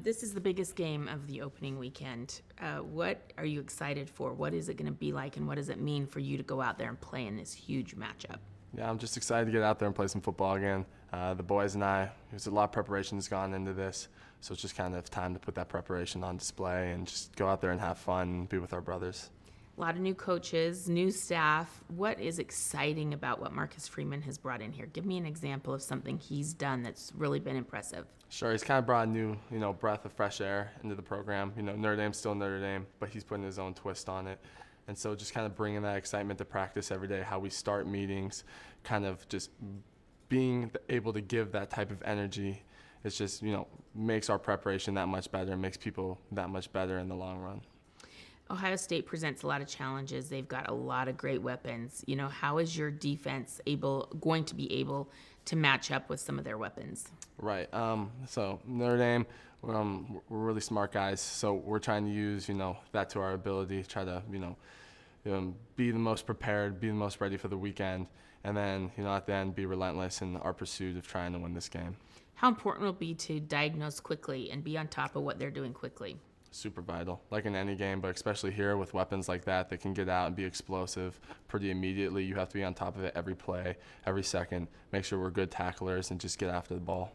This is the biggest game of the opening weekend. What are you excited for? What is it going to be like, and what does it mean for you to go out there and play in this huge matchup? Yeah, I'm just excited to get out there and play some football again. The boys and I, there's a lot of preparation that's gone into this, so it's just kind of time to put that preparation on display and just go out there and have fun and be with our brothers. A lot of new coaches, new staff. What is exciting about what Marcus Freeman has brought in here? Give me an example of something he's done that's really been impressive. Sure, he's kind of brought a new, breath of fresh air into the program. Notre Dame's still Notre Dame, but he's putting his own twist on it. And so just kind of bringing that excitement to practice every day, how we start meetings, kind of just being able to give that type of energy, it's just, makes our preparation that much better and makes people that much better in the long run. Ohio State presents a lot of challenges. They've got a lot of great weapons. How is your defense going to be able to match up with some of their weapons? Right. So Notre Dame, we're really smart guys. So we're trying to use, that to our ability, try to, be the most prepared, be the most ready for the weekend, and then, at the end, be relentless in our pursuit of trying to win this game. How important will it be to diagnose quickly and be on top of what they're doing quickly? Super vital, like in any game, but especially here with weapons like that can get out and be explosive pretty immediately. You have to be on top of it every play, every second, make sure we're good tacklers and just get after the ball.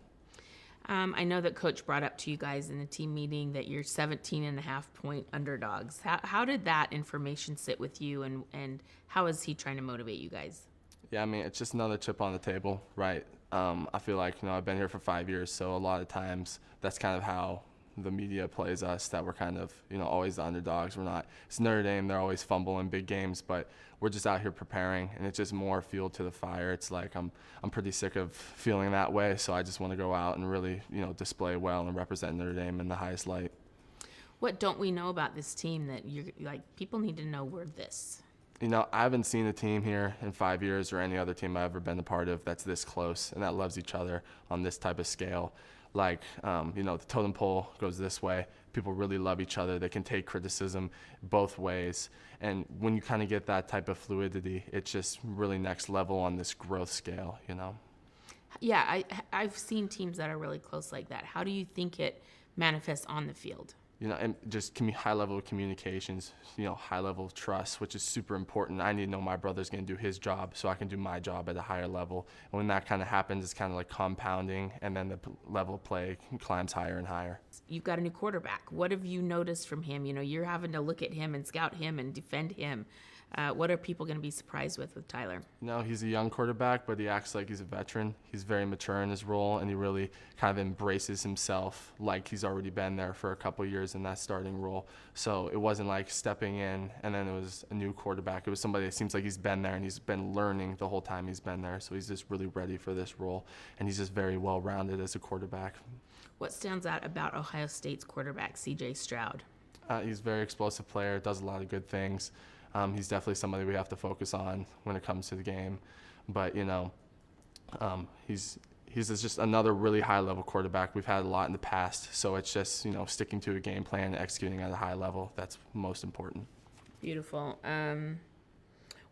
I know that Coach brought up to you guys in the team meeting that you're 17.5-point underdogs. How did that information sit with you, and how is he trying to motivate you guys? Yeah, it's just another chip on the table, right? I feel like, I've been here for 5 years, so a lot of times that's kind of how the media plays us, that we're kind of, always the underdogs. We're not. It's Notre Dame. They're always fumbling big games, but we're just out here preparing, and it's just more fuel to the fire. It's like I'm pretty sick of feeling that way, so I just want to go out and really, display well and represent Notre Dame in the highest light. What don't we know about this team that you're like, people need to know we're this? I haven't seen a team here in 5 years or any other team I've ever been a part of that's this close and that loves each other on this type of scale. Like, the totem pole goes this way. People really love each other. They can take criticism both ways. And when you kind of get that type of fluidity, it's just really next level on this growth scale, Yeah, I've seen teams that are really close like that. How do you think it manifests on the field? And just high level of communications, high level of trust, which is super important. I need to know my brother's going to do his job so I can do my job at a higher level. And when that kind of happens, it's kind of like compounding, and then the level of play climbs higher and higher. You've got a new quarterback. What have you noticed from him? You're having to look at him and scout him and defend him. What are people going to be surprised with Tyler? He's a young quarterback, but he acts like he's a veteran. He's very mature in his role, and he really kind of embraces himself like he's already been there for a couple years in that starting role. So it wasn't like stepping in and then it was a new quarterback. It was somebody that seems like he's been there and he's been learning the whole time he's been there. So he's just really ready for this role, and he's just very well-rounded as a quarterback. What stands out about Ohio State's quarterback, C.J. Stroud? He's a very explosive player, does a lot of good things. He's definitely somebody we have to focus on when it comes to the game. But, he's just another really high-level quarterback. We've had a lot in the past, so it's just, sticking to a game plan and executing at a high level. That's most important. Beautiful.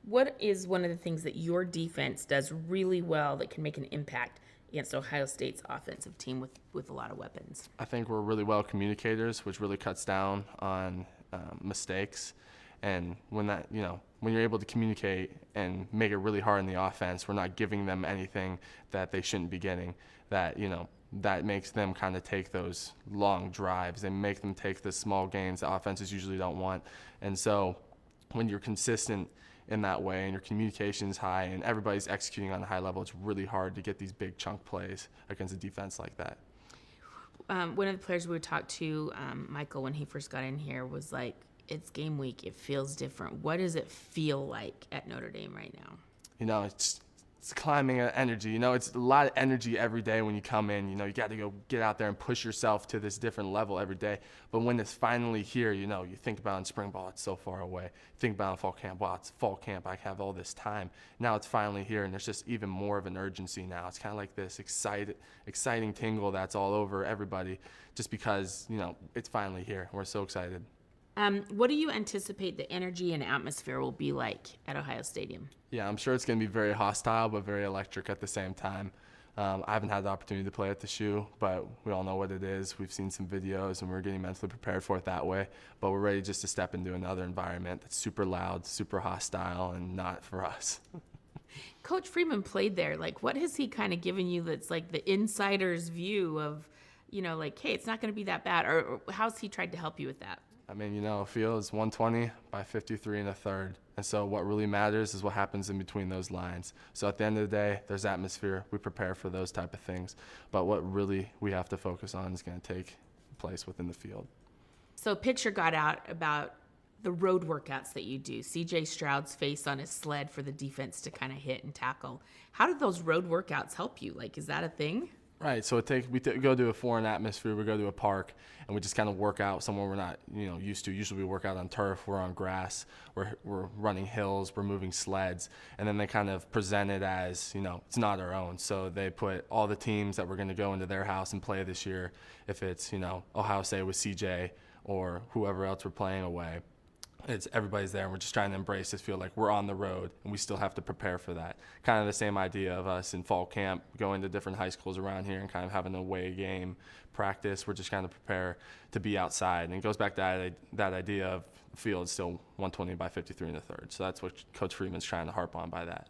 What is one of the things that your defense does really well that can make an impact against Ohio State's offensive team with a lot of weapons? I think we're really well communicators, which really cuts down on mistakes. And when when you're able to communicate and make it really hard in the offense, we're not giving them anything that they shouldn't be getting. That makes them kind of take those long drives and make them take the small gains that offenses usually don't want. And so when you're consistent in that way and your communication is high and everybody's executing on a high level, it's really hard to get these big chunk plays against a defense like that. One of the players we would talk to, Michael, when he first got in here, was like, it's game week. It feels different. What does it feel like at Notre Dame right now? It's climbing energy. It's a lot of energy every day when you come in. You got to go get out there and push yourself to this different level every day. But when it's finally here, you think about in spring ball, it's so far away. You think about in fall camp, wow, it's fall camp. I have all this time. Now it's finally here, and there's just even more of an urgency now. It's kind of like this exciting tingle that's all over everybody just because, it's finally here. We're so excited. What do you anticipate the energy and atmosphere will be like at Ohio Stadium? Yeah, I'm sure it's going to be very hostile, but very electric at the same time. I haven't had the opportunity to play at the shoe, but we all know what it is. We've seen some videos, and we're getting mentally prepared for it that way. But we're ready just to step into another environment that's super loud, super hostile, and not for us. Coach Freeman played there. Like, what has he kind of given you that's like the insider's view of, like, hey, it's not going to be that bad? Or how's he tried to help you with that? I mean, a field is 120 by 53 and a third. And so what really matters is what happens in between those lines. So at the end of the day, there's atmosphere. We prepare for those type of things. But what really we have to focus on is going to take place within the field. So a picture got out about the road workouts that you do. CJ Stroud's face on his sled for the defense to kind of hit and tackle. How did those road workouts help you? Like, is that a thing? Right. So we go to a foreign atmosphere. We go to a park, and we just kind of work out somewhere we're not, used to. Usually we work out on turf. We're on grass. We're running hills. We're moving sleds. And then they kind of present it as, it's not our own. So they put all the teams that we're going to go into their house and play this year. If it's, Ohio State with CJ or whoever else we're playing away. Everybody's there, and we're just trying to embrace this, feel like we're on the road, and we still have to prepare for that. Kind of the same idea of us in fall camp, going to different high schools around here and kind of having an away game practice. We're just kind of prepare to be outside. And it goes back to that idea of field still 120 by 53 and a third. So that's what Coach Freeman's trying to harp on by that.